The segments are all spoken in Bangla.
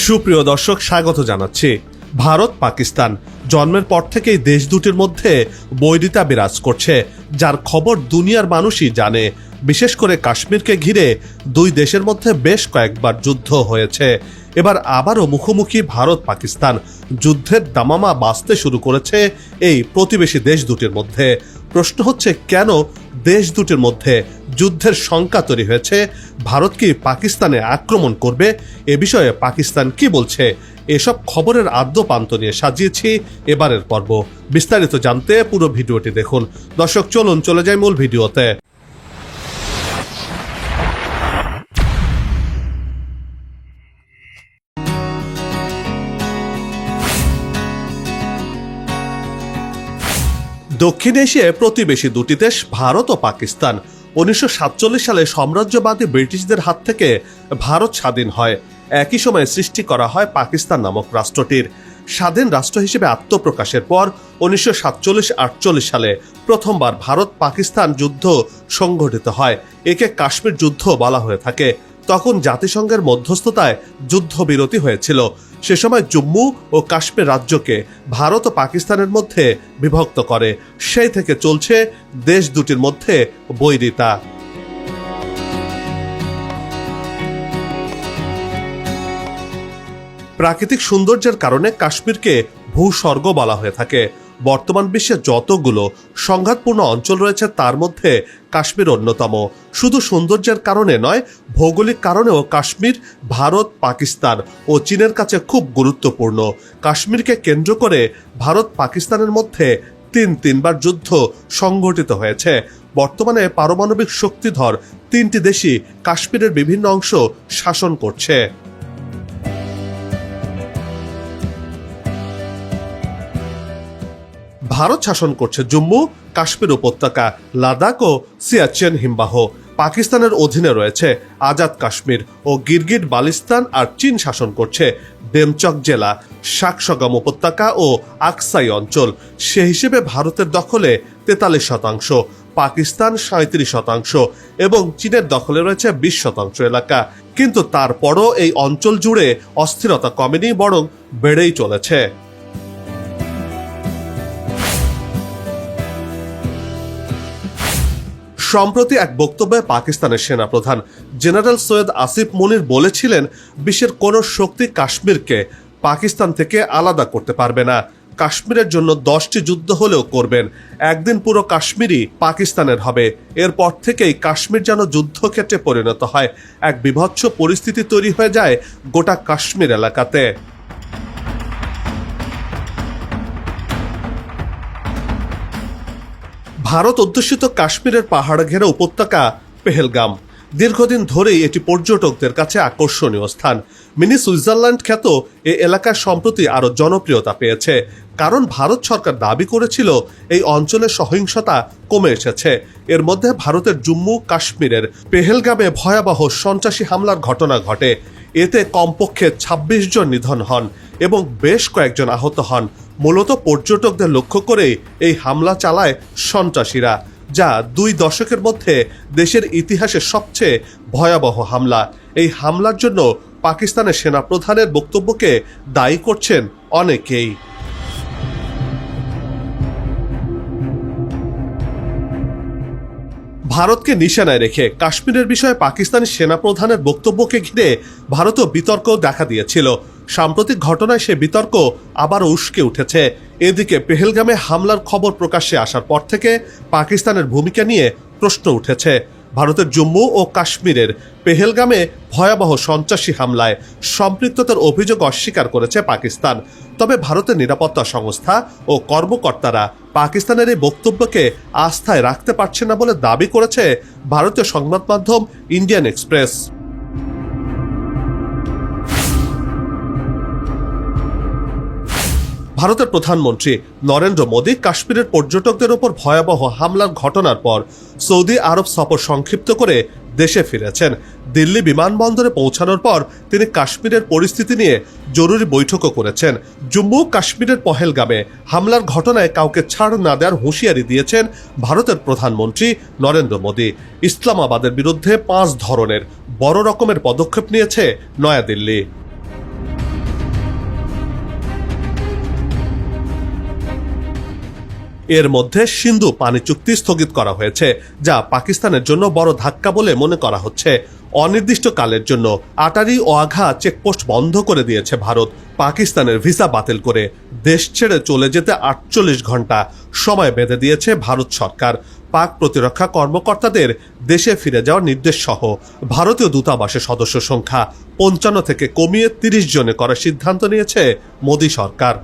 সুপ্রিয় দর্শক, স্বাগত জানাচ্ছি। ভারত পাকিস্তান জন্মের পর থেকেই দেশ দুটির মধ্যে বৈরিতা বিরাজ করছে, যার খবর দুনিয়ার মানুষই জানে। বিশেষ করে কাশ্মীরকে ঘিরে দুই দেশের মধ্যে বেশ কয়েকবার যুদ্ধ হয়েছে। এবার আবারও মুখোমুখি ভারত পাকিস্তান। যুদ্ধের দামামা বাজতে শুরু করেছে এই প্রতিবেশী দেশ দুটির মধ্যে। প্রশ্ন হচ্ছে, কেন দেশ দুটির মধ্যে যুদ্ধের শঙ্কা তৈরি হয়েছে? ভারত কি পাকিস্তানে আক্রমণ করবে? এ বিষয়ে পাকিস্তান কি বলছে? এসব খবরের আদ্যপান্ত নিয়ে সাজিয়েছি এবারের পর্ব। বিস্তারিত জানতে পুরো ভিডিওটি দেখুন। দর্শক, চলুন চলে যাই মূল ভিডিওতে। দক্ষিণ এশিয়ায় প্রতিবেশী দুটি দেশ ভারত ও পাকিস্তান। 1947 সালে সাম্রাজ্যবাদী ব্রিটিশদের হাত থেকে ভারত স্বাধীন হয়। একই সময়ে সৃষ্টি করা হয় পাকিস্তান নামক রাষ্ট্রটির। স্বাধীন রাষ্ট্র হিসেবে আত্মপ্রকাশের পর 1947-48 সালে প্রথমবার ভারত পাকিস্তান যুদ্ধ সংঘটিত হয়। একে কাশ্মীর যুদ্ধ বলা হয়ে থাকে। তখন জাতিসংঘের মধ্যস্থতায় যুদ্ধবিরতি হয়েছিল। সে সময় জম্মু ও কাশ্মীর রাজ্যকে ভারত ও পাকিস্তানের মধ্যে বিভক্ত করে। সেই থেকে চলছে দেশ দুটির মধ্যে বৈরিতা। প্রাকৃতিক সৌন্দর্যের কারণে কাশ্মীরকে ভূস্বর্গ বলা হয়ে থাকে। বর্তমান বিশ্বে যতগুলো সংঘাতপূর্ণ অঞ্চল রয়েছে তার মধ্যে কাশ্মীর অন্যতম। শুধু সৌন্দর্যের কারণে নয়, ভৌগোলিক কারণেও কাশ্মীর ভারত, পাকিস্তান ও চীনের কাছে খুব গুরুত্বপূর্ণ। কাশ্মীরকে কেন্দ্র করে ভারত পাকিস্তানের মধ্যে তিনবার যুদ্ধ সংঘটিত হয়েছে। বর্তমানে পারমাণবিক শক্তিধর তিনটি দেশই কাশ্মীরের বিভিন্ন অংশ শাসন করছে। ভারত শাসন করছে জম্মু, কাশ্মীর উপত্যকা, লাদাখ ও সিয়াচেন হিমবাহ। পাকিস্তানের অধীনে রয়েছে আজাদ কাশ্মীর ও গিরগিট বালিস্তান। আর চীন শাসন করছে ডেমচক জেলা, শাকসগম উপত্যকা ও আকসাই অঞ্চল। সে হিসেবে ভারতের দখলে 43%, পাকিস্তান 37% এবং চীনের দখলে রয়েছে 20% এলাকা। কিন্তু তারপরও এই অঞ্চল জুড়ে অস্থিরতা কমেনি, বরং বেড়েই চলেছে। সম্প্রতি এক বক্তব্যে পাকিস্তানের সেনাপ্রধান জেনারেল সৈয়দ আসিফ মুনির বলেছিলেন, বিশ্বের কোনো শক্তি কাশ্মীরকে পাকিস্তান থেকে আলাদা করতে পারবে না। কাশ্মীরের জন্য 10টি যুদ্ধ হলেও করবেন। একদিন পুরো কাশ্মীরই পাকিস্তানের হবে। এরপর থেকেই কাশ্মীর যেন যুদ্ধক্ষেত্রে পরিণত হয়। এক বিভৎস পরিস্থিতি তৈরি হয়ে যায় গোটা কাশ্মীর এলাকাতে। ভারত অধ্যুষিত কাশ্মীরের পাহাড় ঘেরা উপত্যকা পেহেলগাম। দীর্ঘদিন ধরেই এটি পর্যটকদের কাছে আকর্ষণীয় স্থান। মিনি সুইজারল্যান্ড খ্যাত এই এলাকা সম্প্রতি আরো জনপ্রিয়তা পেয়েছে, কারণ ভারত সরকার দাবি করেছিল এই অঞ্চলের সহিংসতা কমে এসেছে। এর মধ্যে ভারতের জম্মু কাশ্মীরের পেহেলগামে ভয়াবহ সন্ত্রাসী হামলার ঘটনা ঘটে। এতে কমপক্ষে 26 জন নিধন হন এবং বেশ কয়েকজন আহত হন। মূলত পর্যটকদের লক্ষ্য করে এই হামলা চালায় সন্ত্রাসীরা, যা 2 দশকের মধ্যে দেশের ইতিহাসে সবচেয়ে ভয়াবহ হামলা। এই হামলার জন্য পাকিস্তানের সেনাপ্রধানের বক্তব্যকে দায়ী করছেন অনেকেই। ভারতকে নিশানায় রেখে কাশ্মীরের বিষয়ে পাকিস্তানি সেনাপ্রধানের বক্তব্যকে ঘিরে ভারতেও বিতর্ক দেখা দিয়েছিল। সাম্প্রতিক ঘটনায় সে বিতর্ক আবার উস্কে উঠেছে। এদিকে পেহেলগামে হামলার খবর প্রকাশ্যে আসার পর থেকে পাকিস্তানের ভূমিকা নিয়ে প্রশ্ন উঠেছে। ভারতের জম্মু ও কাশ্মীরের পেহেলগামে ভয়াবহ সন্ত্রাসী হামলায় সম্পৃক্ততার অভিযোগ অস্বীকার করেছে পাকিস্তান। তবে ভারতের নিরাপত্তা সংস্থা ও কর্মকর্তারা পাকিস্তানের এই বক্তব্যকে আস্থায় রাখতে পারছে না বলে দাবি করেছে ভারতীয় সংবাদ মাধ্যম ইন্ডিয়ান এক্সপ্রেস। ভারতের প্রধানমন্ত্রী নরেন্দ্র মোদী কাশ্মীরের পর্যটকদের ওপর ভয়াবহ হামলার ঘটনার পর সৌদি আরব সফর সংক্ষিপ্ত করে দেশে ফিরেছেন। দিল্লি বিমানবন্দরে পৌঁছানোর পর তিনি কাশ্মীরের পরিস্থিতি নিয়ে জরুরি বৈঠকও করেছেন। জম্মু কাশ্মীরের পহেলগামে হামলার ঘটনায় কাউকে ছাড় না দেওয়ার হুঁশিয়ারি দিয়েছেন ভারতের প্রধানমন্ত্রী নরেন্দ্র মোদী। ইসলামাবাদের বিরুদ্ধে 5 ধরনের বড় রকমের পদক্ষেপ নিয়েছে নয়াদিল্লি। এর মধ্যে সিন্ধু পানি চুক্তি স্থগিত করা হয়েছে, যা পাকিস্তানের জন্য বড় ধাক্কা বলে মনে করা হচ্ছে। অনির্দিষ্টকালের জন্য আটারি ওয়াঘা চেকপোস্ট বন্ধ করে দিয়েছে ভারত। পাকিস্তানের ভিসা বাতিল করে দেশ ছেড়ে চলে যেতে 48 ঘন্টা সময় বেঁধে দিয়েছে ভারত সরকার। পাক প্রতিরক্ষা কর্মকর্তাদের দেশে ফিরে যাওয়ার নির্দেশ সহ ভারতীয় দূতাবাসের সদস্য সংখ্যা 55 থেকে কমিয়ে 30 জনে করার সিদ্ধান্ত নিয়েছে মোদী সরকার।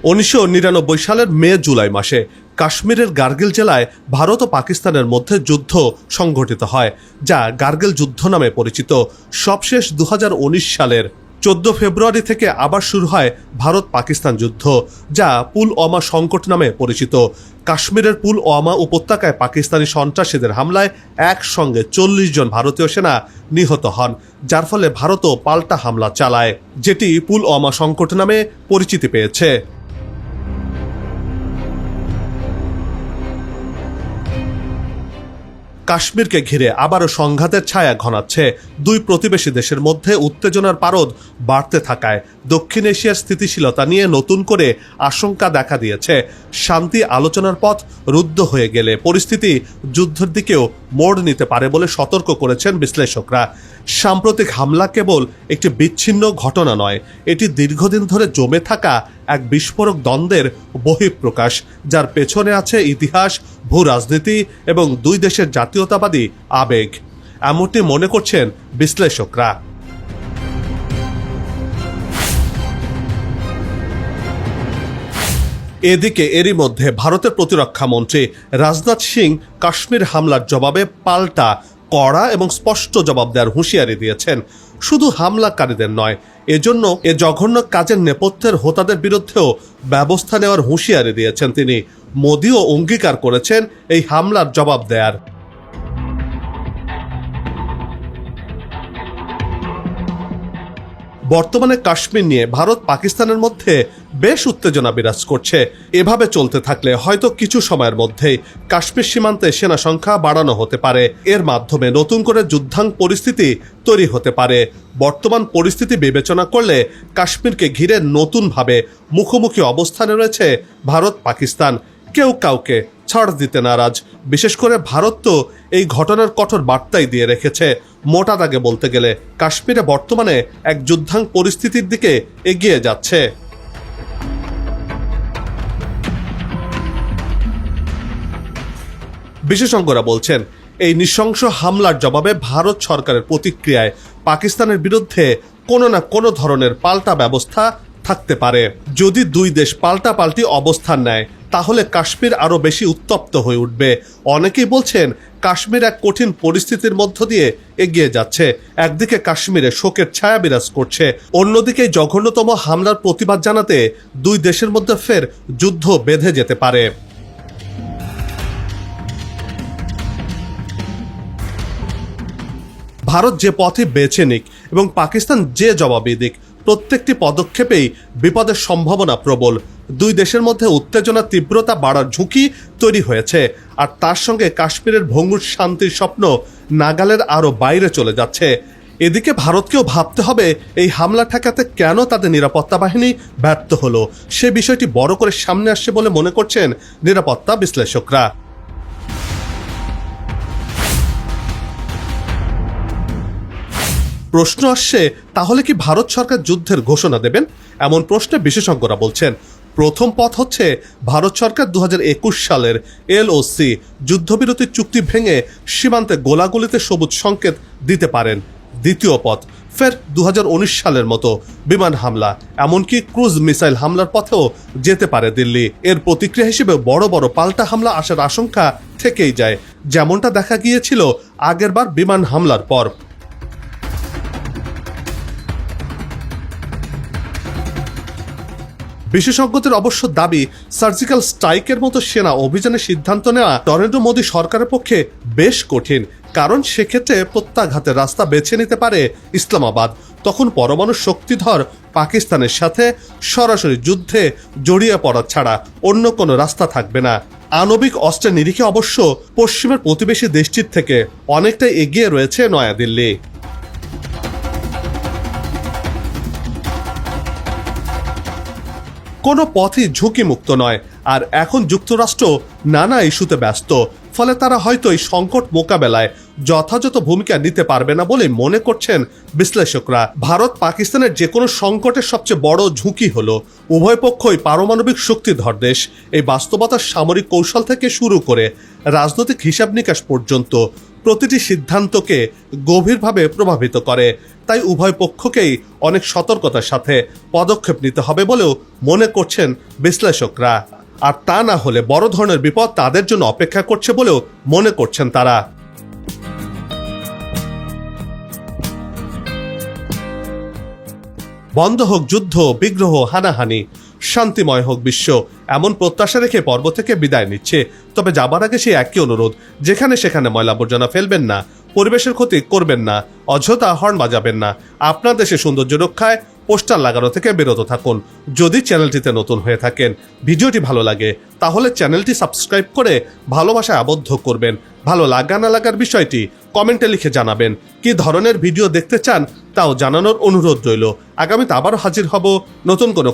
1999 সালের মে-জুলাই মাসে কাশ্মীরের কার্গিল জেলায় ভারত ও পাকিস্তানের মধ্যে যুদ্ধ সংঘটিত হয়, যা কার্গিল যুদ্ধ নামে পরিচিত। সবশেষ 2019 সালের 14 ফেব্রুয়ারি থেকে আবার শুরু হয় ভারত পাকিস্তান যুদ্ধ, যা পুলওয়ামা সংকট নামে পরিচিত। কাশ্মীরের পুলওয়ামা উপত্যকায় পাকিস্তানি সন্ত্রাসীদের হামলায় একসঙ্গে 40 জন ভারতীয় সেনা নিহত হন, যার ফলে ভারতও পাল্টা হামলা চালায়, যেটি পুলওয়ামা সংকট নামে পরিচিতি পেয়েছে। কাশ্মীরকে ঘিরে আবারও সংঘাতের ছায়া ঘনাচ্ছে। দুই প্রতিবেশী দেশের মধ্যে উত্তেজনার পারদ বাড়তে থাকায় দক্ষিণ এশিয়ার স্থিতিশীলতা নিয়ে নতুন করে আশঙ্কা দেখা দিয়েছে। শান্তি আলোচনার পথ রুদ্ধ হয়ে গেলে পরিস্থিতি যুদ্ধের দিকেও মোড় নিতে পারে বলে সতর্ক করেছেন বিশ্লেষকরা। সাম্প্রতিক হামলা কেবল একটি বিচ্ছিন্ন ঘটনা নয়, এটি দীর্ঘদিন ধরে জমে থাকা এক বিস্ফোরক দ্বন্দ্বের বহিঃপ্রকাশ, যার পেছনে আছে ইতিহাস, ভূ রাজনীতি এবং দুই দেশের জাতীয়তাবাদী আবেগ। এমনটি মনে করছেন বিশ্লেষকরা। এদিকে এরই মধ্যে ভারতের প্রতিরক্ষা মন্ত্রী রাজনাথ সিং কাশ্মীর হামলার জবাবে পাল্টা কড়া এবং স্পষ্ট জবাব দেওয়ার হুঁশিয়ারি দিয়েছেন। শুধু হামলাকারীদের নয়, এজন্য এ জঘন্য কাজের নেপথ্যের হোতাদের বিরুদ্ধেও ব্যবস্থা নেওয়ার হুঁশিয়ারি দিয়েছেন তিনি। মোদিও অঙ্গীকার করেছেন এই হামলার জবাব দেয়ার। বর্তমানে কাশ্মীর নিয়ে ভারত পাকিস্তানের মধ্যে বেশ উত্তেজনা বিরাজ করছে। এভাবে চলতে থাকলে হয়তো কিছু সময়ের মধ্যেই কাশ্মীর সীমান্তে সেনা সংখ্যা বাড়ানো হতে পারে। এর মাধ্যমে নতুন করে যুদ্ধাঙ্গ পরিস্থিতি তৈরি হতে পারে। বর্তমান পরিস্থিতি বিবেচনা করলে কাশ্মীরকে ঘিরে নতুনভাবে মুখোমুখি অবস্থানে রয়েছে ভারত পাকিস্তান। কেউ কাউকে ছাড় দিতে নারাজ। বিশেষ করে ভারত তো এই ঘটনার কঠোর বার্তাই দিয়ে রেখেছে। মোটা দাগে বলতে গেলে কাশ্মীরে বর্তমানে এক যুদ্ধাঙ্গ পরিস্থিতির দিকে এগিয়ে যাচ্ছে। বিশেষজ্ঞরা বলছেন, এই নৃশংস হামলার জবাবে ভারত সরকারের প্রতিক্রিয়ায় পাকিস্তানের বিরুদ্ধে কোনো না কোনো ধরনের পাল্টা ব্যবস্থা থাকতে পারে। যদি দুই দেশ পাল্টাপাল্টি অবস্থান নেয়, তাহলে কাশ্মীর আরো বেশি উত্তপ্ত হয়ে উঠবে। অনেকেই বলছেন কাশ্মীর এক কঠিন পরিস্থিতির মধ্য দিয়ে এগিয়ে যাচ্ছে। একদিকে কাশ্মীরে শোকের ছায়া বিরাজ করছে, অন্যদিকে জঘন্যতম হামলার প্রতিবাদ জানাতে দুই দেশের মধ্যে ফের যুদ্ধ বেঁধে যেতে পারে। ভারত যে পথে বেছে নিক এবং পাকিস্তান যে জবাবই দিক, প্রত্যেকটি পদক্ষেপেই বিপদের সম্ভাবনা প্রবল। দুই দেশের মধ্যে উত্তেজনার তীব্রতা বাড়ার ঝুঁকি তৈরি হয়েছে, আর তার সঙ্গে কাশ্মীরের ভঙ্গুর শান্তির স্বপ্ন নাগালের আরও বাইরে চলে যাচ্ছে। এদিকে ভারতকেও ভাবতে হবে এই হামলা ঠেকাতে কেন তাদের নিরাপত্তা বাহিনী ব্যর্থ হলো। সে বিষয়টি বড় করে সামনে আসছে বলে মনে করছেন নিরাপত্তা বিশ্লেষকরা। প্রশ্ন আসছে, তাহলে কি ভারত সরকার যুদ্ধের ঘোষণা দেবেন? এমন প্রশ্নে বিশেষজ্ঞরা বলছেন, প্রথম পথ হচ্ছে ভারত সরকার 2021 সালের LOC যুদ্ধবিরতির চুক্তি ভেঙে সীমান্তে গোলাগুলিতে সবুজ সংকেত দিতে পারেন। দ্বিতীয় পথ ফের 2019 সালের মতো বিমান হামলা, এমনকি ক্রুজ মিসাইল হামলার পথেও যেতে পারে দিল্লি। এর প্রতিক্রিয়া হিসেবে বড় বড় পাল্টা হামলা আসার আশঙ্কা থেকেই যায়, যেমনটা দেখা গিয়েছিল আগেরবার বিমান হামলার পর। বিশেষজ্ঞদের অবশ্য দাবি, সার্জিক্যাল স্ট্রাইকের মতো সেনা অভিযানের সিদ্ধান্ত নেওয়া নরেন্দ্র মোদী সরকারের পক্ষে বেশ কঠিন, কারণ সেক্ষেত্রে প্রত্যাঘাতের রাস্তা বেছে নিতে পারে ইসলামাবাদ। তখন পরমাণু শক্তিধর পাকিস্তানের সাথে সরাসরি যুদ্ধে জড়িয়ে পড়া ছাড়া অন্য কোনো রাস্তা থাকবে না। আণবিক অস্ত্রের নিরিখে অবশ্য পশ্চিমের প্রতিবেশী দেশটির থেকে অনেকটাই এগিয়ে রয়েছে নয়াদিল্লি। কোনো পথই ঝুঁকিমুক্ত নয়। আর এখন যুক্তরাষ্ট্র নানা ইস্যুতে ব্যস্ত, ফলে তারা হয়তো এই সংকট মোকাবেলায় যথাযথ ভূমিকা নিতে পারবে না বলে মনে করছেন বিশ্লেষকরা। ভারত পাকিস্তানের যে কোনো সংকটের সবচেয়ে বড় ঝুঁকি হলো উভয় পক্ষই পারমাণবিক শক্তিধর দেশ। এই বাস্তবতার সামরিক কৌশল থেকে শুরু করে রাজনৈতিক হিসাব নিকাশ পর্যন্ত প্রতিটি সিদ্ধান্তকে গভীরভাবে প্রভাবিত করে। তাই উভয় পক্ষকেই অনেক সতর্কতার সাথে পদক্ষেপ নিতে হবে বলেও মনে করছেন বিশ্লেষকরা। আর তা না হলে বড় ধরনের বিপদ তাদের জন্য অপেক্ষা করছে বলেও মনে করছেন তারা। বন্ধ হোক যুদ্ধ, বিগ্রহ, হানাহানি, শান্তিময় হোক বিশ্ব, এমন প্রত্যাশা রেখে পর্ব থেকে বিদায় নিচ্ছে। তবে যাবার আগে সেই একই অনুরোধ, যেখানে সেখানে ময়লা আবর্জনা ফেলবেন না, পরিবেশের ক্ষতি করবেন না, অযথা হর্ন বাজাবেন না। আপনার দেশে সৌন্দর্য রক্ষায় পোস্টার লাগানো থেকে বিরত থাকুন। যদি চ্যানেলটিতে নতুন হয়ে থাকেন, ভিডিওটি ভালো লাগে, তাহলে চ্যানেলটি সাবস্ক্রাইব করে ভালোবাসায় আবদ্ধ করবেন। ভালো লাগা না লাগার বিষয়টি কমেন্টে লিখে জানাবেন। কি ধরনের ভিডিও দেখতে চান তাও জানানোর অনুরোধ রইল। আগামীতে আবারও হাজির হব নতুন কোনো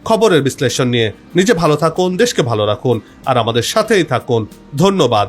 খবরের বিশ্লেষণ নিয়ে। নিজে ভালো থাকুন, দেশকে ভালো রাখুন, আর আমাদের সাথেই থাকুন। ধন্যবাদ।